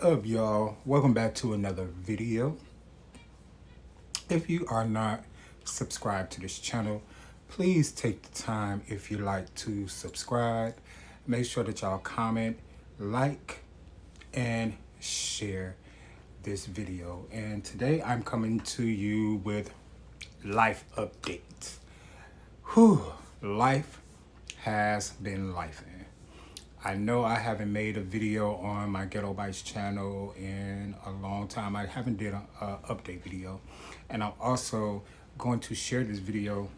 up, y'all? Welcome back to another video. If you are not subscribed to this channel, please take the time, if you like, to subscribe. Make sure that y'all comment, like, and share this video. And today I'm coming to you with life updates. Life has been life. I know I haven't made a video on my Ghetto Bites channel in a long time. I haven't did an update video. And I'm also going to share this video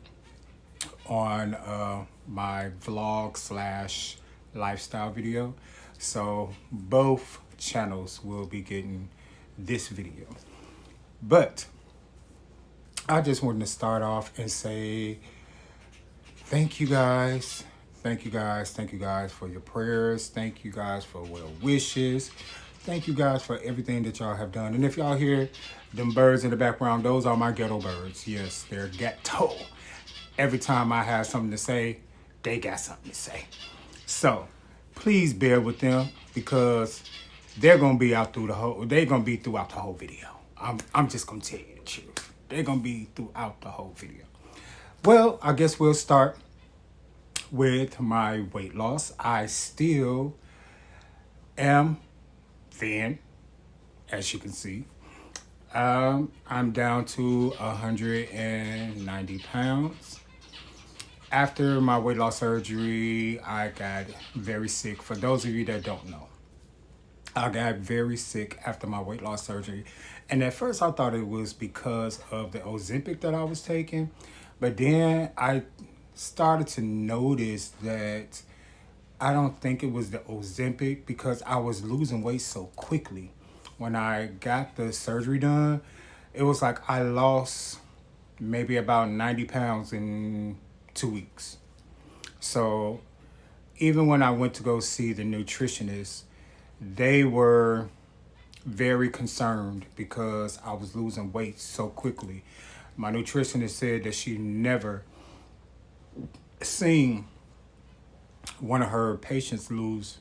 on my vlog slash lifestyle video. So both channels will be getting this video. But I just wanted to start off and say thank you guys. Thank you guys for your prayers. Thank you guys for well wishes. Thank you guys for everything that y'all have done. And if y'all hear them birds in the background, those are my ghetto birds. Yes, they're ghetto. Every time I have something to say, they got something to say. So please bear with them because they're gonna be throughout the whole video. I'm just gonna tell you the truth. They're gonna be throughout the whole video. Well, I guess we'll start with my weight loss. I still am thin, as you can see. I'm down to 190 pounds. After my weight loss surgery, I got very sick. For those of you that don't know, I got very sick after my weight loss surgery. And at first I thought it was because of the Ozempic that I was taking. But then I started to notice that I don't think it was the Ozempic because I was losing weight so quickly. When I got the surgery done, it was like I lost maybe about 90 pounds in 2 weeks. So even when I went to go see the nutritionist, they were very concerned because I was losing weight so quickly. My nutritionist said that she never seen one of her patients lose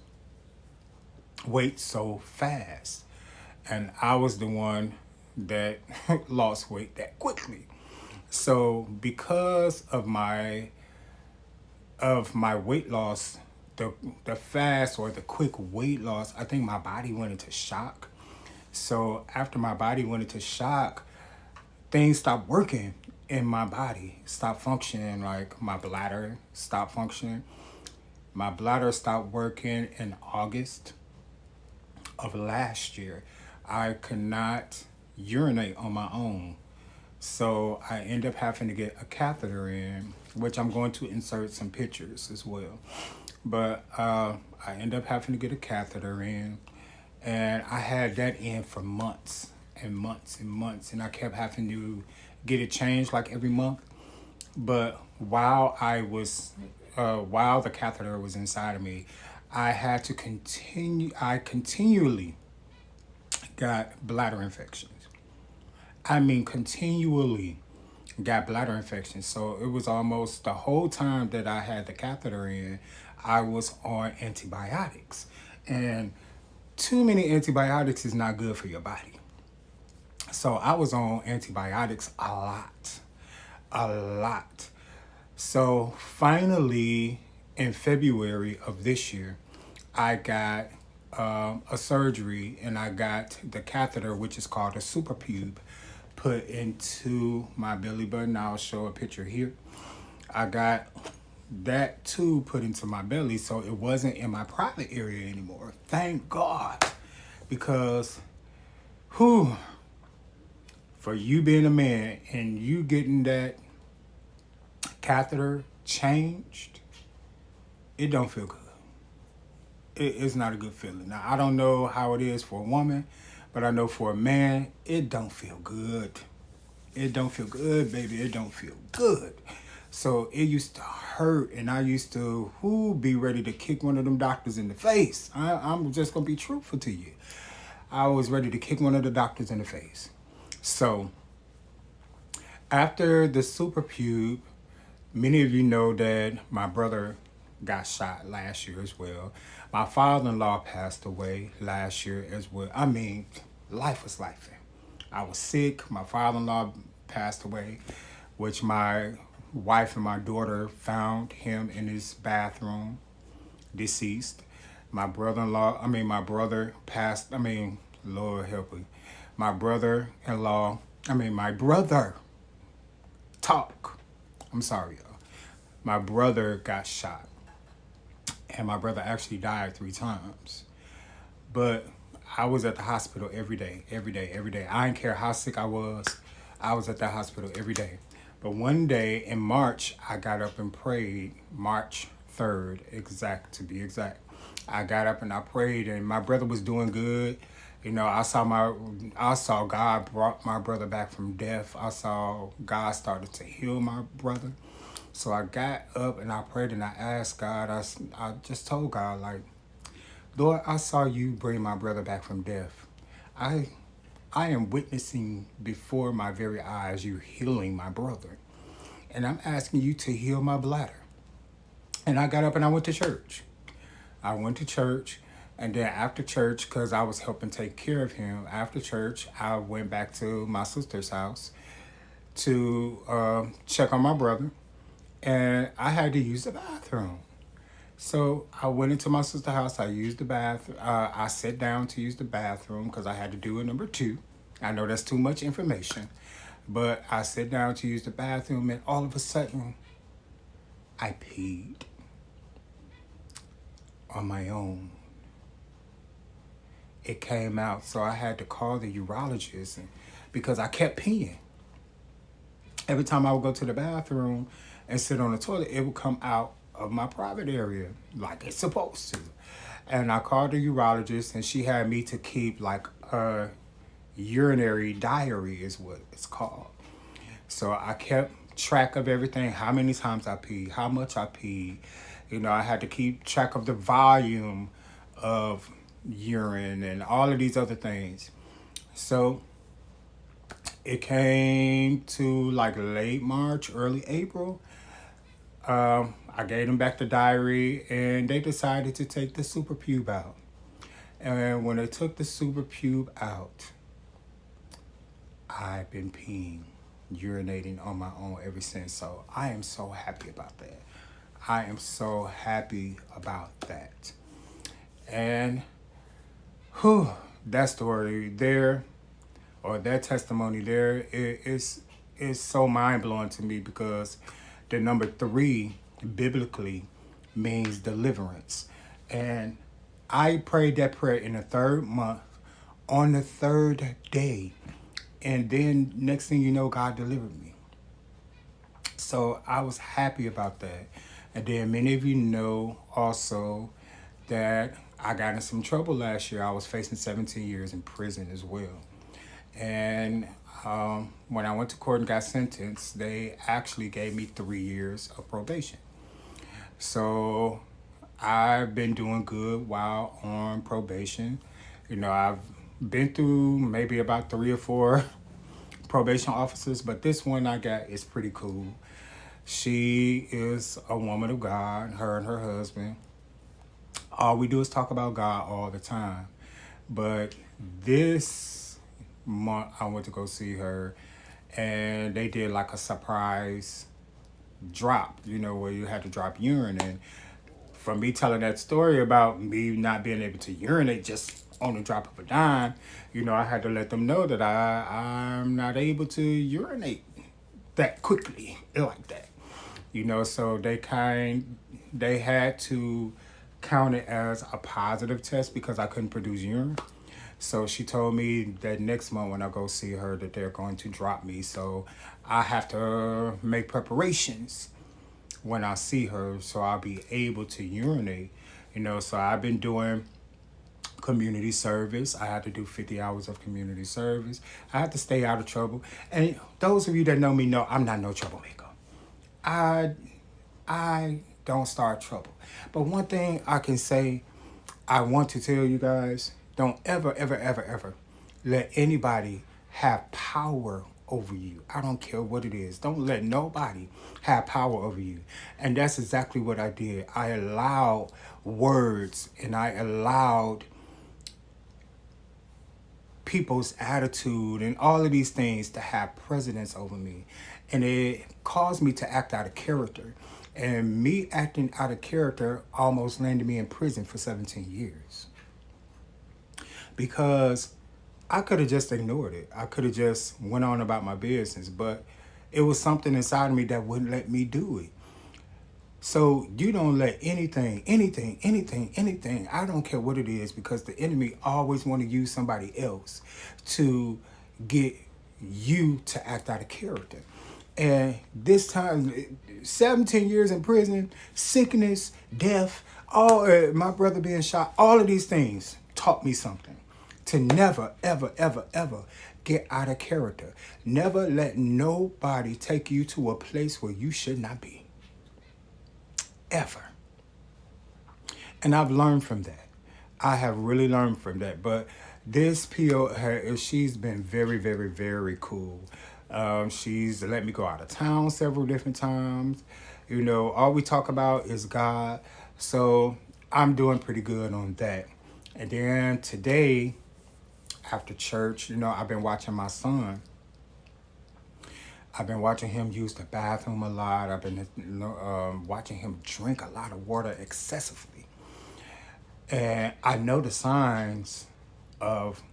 weight so fast. And I was the one that lost weight that quickly. So because of my weight loss, the fast or the quick weight loss, I think my body went into shock. So after my body went into shock, things stopped working in my body, stopped functioning. Like my bladder stopped functioning. My bladder stopped working in August of last year. I could not urinate on my own. So I ended up having to get a catheter in, which I'm going to insert some pictures as well. But I ended up having to get a catheter in, and I had that in for months and months and months, and I kept having to get it changed like every month. But while the catheter was inside of me, I had to continually got bladder infections. I mean, continually got bladder infections. So it was almost the whole time that I had the catheter in, I was on antibiotics. And too many antibiotics is not good for your body. So I was on antibiotics a lot. So finally, in February of this year, I got a surgery and I got the catheter, which is called a SuperPube, put into my belly button. I'll show a picture here. I got that tube put into my belly, so it wasn't in my private area anymore. Thank God, because for you being a man and you getting that catheter changed, it don't feel good. It's not a good feeling. Now, I don't know how it is for a woman, but I know for a man, it don't feel good. It don't feel good, baby. It don't feel good. So it used to hurt, and I used to be ready to kick one of them doctors in the face. I'm just going to be truthful to you. I was ready to kick one of the doctors in the face. So after the SuperPube, many of you know that my brother got shot last year as well. My father-in-law passed away last year as well. I mean, life was life. I was sick. My father-in-law passed away, which my wife and my daughter found him in his bathroom, deceased. My brother passed, Lord help me. My brother-in-law, my brother, talk. I'm sorry, y'all. My brother got shot, and my brother actually died 3 times. But I was at the hospital every day, every day, every day. I didn't care how sick I was at the hospital every day. But one day in March, I got up and prayed, March 3rd, to be exact. I got up and I prayed, and my brother was doing good. You know, I saw God brought my brother back from death. I saw God started to heal my brother. So I got up and I prayed and I asked God, I just told God, like, Lord, I saw you bring my brother back from death. I I am witnessing before my very eyes you healing my brother. And I'm asking you to heal my bladder. And I got up and I went to church. I went to church. And then after church, because I was helping take care of him, after church, I went back to my sister's house to check on my brother. And I had to use the bathroom. So I went into my sister's house. I used the bathroom. I sat down to use the bathroom because I had to do a number two. I know that's too much information, but I sat down to use the bathroom, and all of a sudden, I peed on my own. It came out, so I had to call the urologist because I kept peeing. Every time I would go to the bathroom and sit on the toilet, it would come out of my private area like it's supposed to. And I called the urologist, and she had me to keep like a urinary diary is what it's called. So I kept track of everything, how many times I peed, how much I peed. You know, I had to keep track of the volume of urine and all of these other things. So it came to like late March, early April. I gave them back the diary, and they decided to take the super pube out. And when they took the super pube out, I've been peeing, urinating on my own ever since. So I am so happy about that. I am so happy about that. And whew, that story there, or that testimony there, is so mind blowing to me because the number 3 biblically means deliverance. And I prayed that prayer in the 3rd month on the 3rd day. And then next thing you know, God delivered me. So I was happy about that. And then many of you know also that I got in some trouble last year. I was facing 17 years in prison as well. And when I went to court and got sentenced, they actually gave me 3 years of probation. So I've been doing good while on probation. You know, I've been through maybe about 3 or 4 probation officers, but this one I got is pretty cool. She is a woman of God, her and her husband. All we do is talk about God all the time. But this month I went to go see her, and they did like a surprise drop, you know, where you had to drop urine. And from me telling that story about me not being able to urinate just on the drop of a dime, you know, I had to let them know that I'm not able to urinate that quickly like that. You know, so they had to count it as a positive test because I couldn't produce urine. So she told me that next month when I go see her that they're going to drop me. So I have to make preparations when I see her so I'll be able to urinate. You know, so I've been doing community service. I had to do 50 hours of community service. I had to stay out of trouble. And those of you that know me know I'm not no troublemaker. I don't start trouble. But one thing I can say, I want to tell you guys, don't ever, ever, ever, ever let anybody have power over you. I don't care what it is. Don't let nobody have power over you. And that's exactly what I did. I allowed words and I allowed people's attitude and all of these things to have precedence over me. And it caused me to act out of character. And me acting out of character almost landed me in prison for 17 years. Because I could have just ignored it. I could have just went on about my business, but it was something inside of me that wouldn't let me do it. So you don't let anything, I don't care what it is, because the enemy always want to use somebody else to get you to act out of character. And this time, 17 years in prison, sickness, death, all my brother being shot, all of these things taught me something. To never, ever, ever, ever get out of character. Never let nobody take you to a place where you should not be. Ever. And I've learned from that. I have really learned from that. But this PO, she's been very, very, very cool. She's let me go out of town several different times. You know, all we talk about is God. So I'm doing pretty good on that. And then today, after church, you know, I've been watching my son. I've been watching him use the bathroom a lot. I've been watching him drink a lot of water excessively. And I know the signs of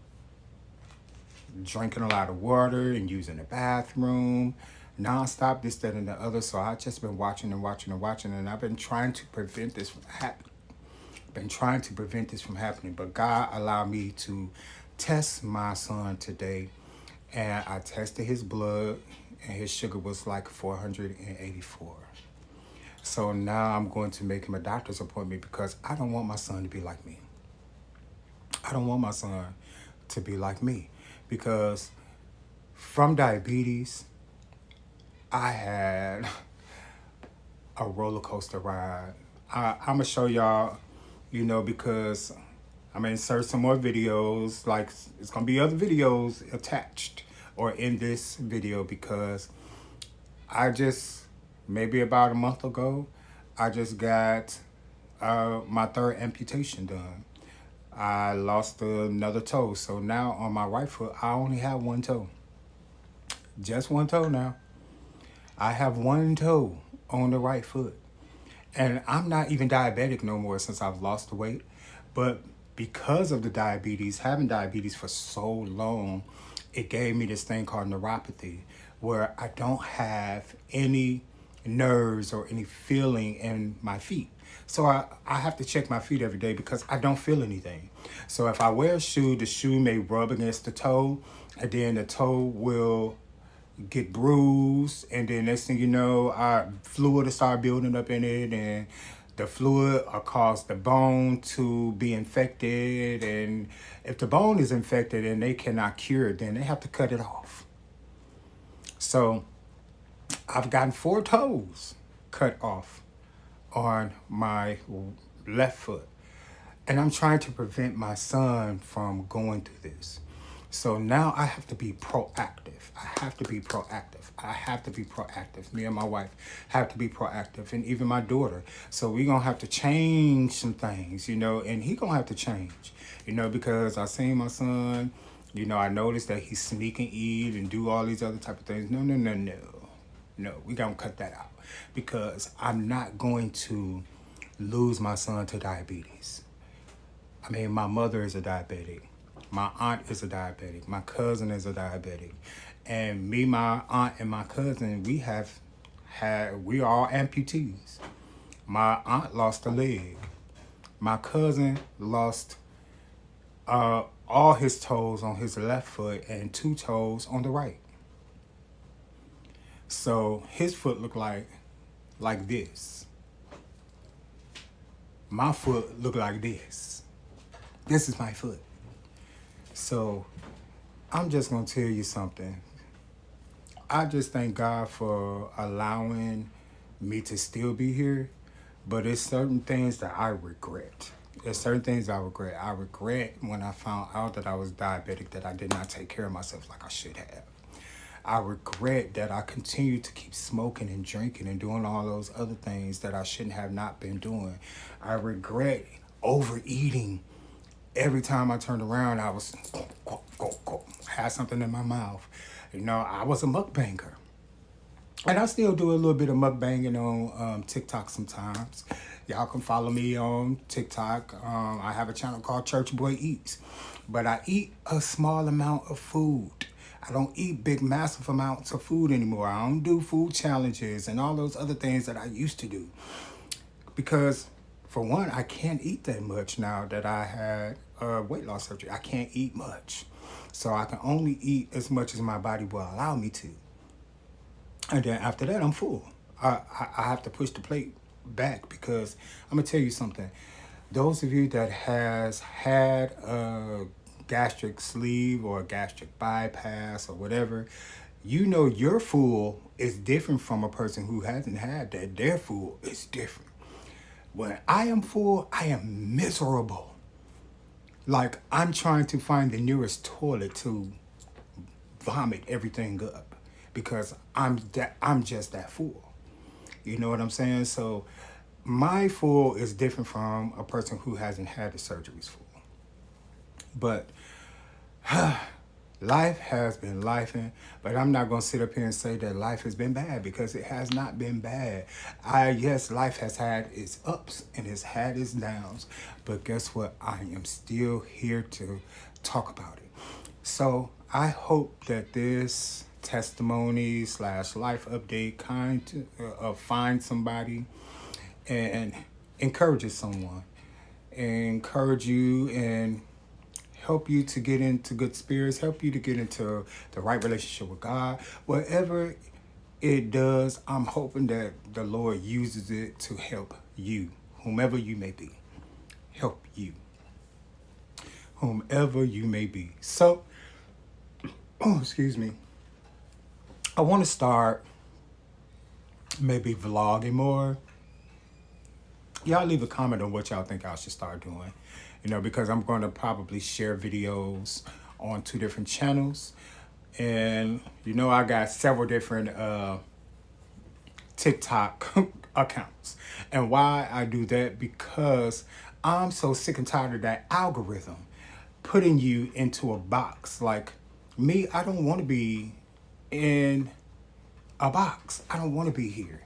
drinking a lot of water and using the bathroom, nonstop, this, that, and the other. So I've just been watching and watching and watching, and I've been trying to prevent this from happening. But God allowed me to test my son today, and I tested his blood, and his sugar was like 484. So now I'm going to make him a doctor's appointment because I don't want my son to be like me. I don't want my son to be like me, because from diabetes, I had a roller coaster ride. I'm going to show y'all, you know, because I'm going to insert some more videos. Like, it's going to be other videos attached or in this video, because I just, maybe about a month ago, I just got my third amputation done. I lost another toe. So now on my right foot, I only have one toe. Just one toe now. I have one toe on the right foot. And I'm not even diabetic no more since I've lost the weight. But because of the diabetes, having diabetes for so long, it gave me this thing called neuropathy, where I don't have any nerves or any feeling in my feet. So I have to check my feet every day because I don't feel anything. So if I wear a shoe, the shoe may rub against the toe, and then the toe will get bruised, and then next thing you know, our fluid will start building up in it, and the fluid will cause the bone to be infected, and if the bone is infected and they cannot cure it, then they have to cut it off. So I've gotten 4 toes cut off on my left foot, and I'm trying to prevent my son from going through this. So now I have to be proactive. Me and my wife have to be proactive, and even my daughter. So we're going to have to change some things, you know, and he going to have to change, you know, because I seen my son, you know, I noticed that he sneak and eat and do all these other type of things. No, we going to cut that out, because I'm not going to lose my son to diabetes. I mean, my mother is a diabetic. My aunt is a diabetic. My cousin is a diabetic. And me, my aunt, and my cousin, we are all amputees. My aunt lost a leg. My cousin lost all his toes on his left foot and 2 toes on the right. So his foot looked like this. My foot looked like this. This is my foot. So I'm just going to tell you something. I just thank God for allowing me to still be here, but there's certain things that I regret. I regret when I found out that I was diabetic, that I did not take care of myself like I should have. I regret that I continue to keep smoking and drinking and doing all those other things that I shouldn't have not been doing. I regret overeating. Every time I turned around, I was had something in my mouth. I was a mukbanger. And I still do a little bit of mukbanging on TikTok sometimes. Y'all can follow me on TikTok. I have a channel called Church Boy Eats. But I eat a small amount of food. I don't eat big, massive amounts of food anymore. I don't do food challenges and all those other things that I used to do. Because, for one, I can't eat that much now that I had weight loss surgery. I can't eat much. So I can only eat as much as my body will allow me to. And then after that, I'm full. I have to push the plate back because I'm going to tell you something. Those of you that has had a gastric sleeve or a gastric bypass or whatever, your full is different from a person who hasn't had that. Their full is different. When I am full, I am miserable. Like I'm trying to find the nearest toilet to vomit everything up because I'm just that full. You know what I'm saying? So my full is different from a person who hasn't had the surgeries full. But life has been lifing, but I'm not going to sit up here and say that life has been bad because it has not been bad. Yes, life has had its ups and it's had its downs, but guess what? I am still here to talk about it. So I hope that this testimony / life update find somebody and encourages someone, encourage you and help you to get into good spirits, help you to get into the right relationship with God. Whatever it does, I'm hoping that the Lord uses it to help you, whomever you may be. Help you, whomever you may be. So, excuse me. I want to start maybe vlogging more. Y'all leave a comment on what y'all think I should start doing. Because I'm going to probably share videos on 2 different channels. And, I got several different TikTok accounts. And why I do that? Because I'm so sick and tired of that algorithm putting you into a box. Like me, I don't want to be in a box. I don't want to be here.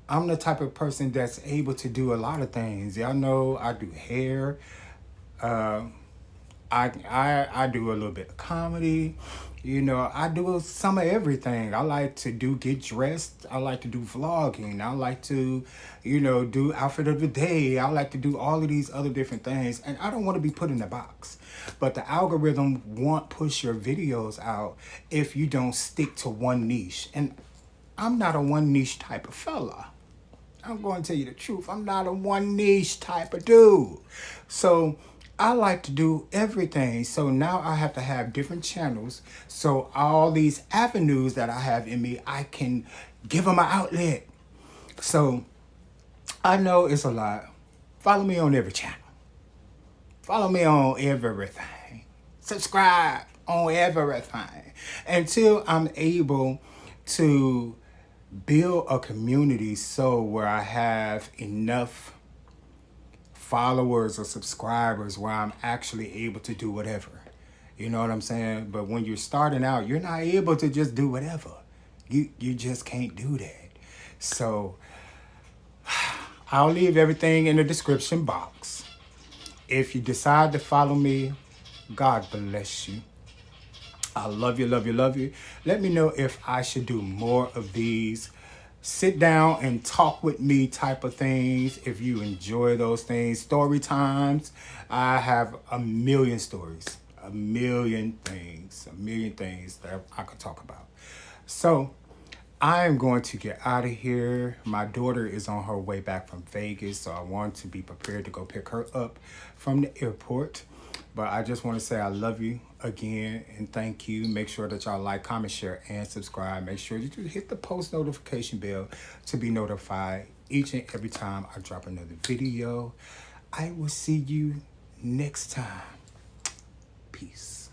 I'm the type of person that's able to do a lot of things. Y'all know I do hair. I do a little bit of comedy. I do some of everything. I like to get dressed. I like to do vlogging. I like to, do outfit of the day. I like to do all of these other different things. And I don't want to be put in a box. But the algorithm won't push your videos out if you don't stick to one niche. And I'm not a one niche type of fella. I'm going to tell you the truth. I'm not a one niche type of dude. So I like to do everything. So now I have to have different channels. So all these avenues that I have in me, I can give them an outlet. So I know it's a lot. Follow me on every channel. Follow me on everything. Subscribe on everything. Until I'm able to build a community where I have enough followers or subscribers where I'm actually able to do whatever. You know what I'm saying? But when you're starting out, you're not able to just do whatever. You just can't do that. So I'll leave everything in the description box. If you decide to follow me, God bless you. I love you, love you, love you. Let me know if I should do more of these sit down and talk with me type of things. If you enjoy those things, story times, I have a million stories, a million things that I could talk about. So I am going to get out of here. My daughter is on her way back from Vegas, so I want to be prepared to go pick her up from the airport. But I just want to say I love you again and thank you. Make sure that y'all like, comment, share, and subscribe. Make sure that you hit the post notification bell to be notified each and every time I drop another video. I will see you next time. Peace.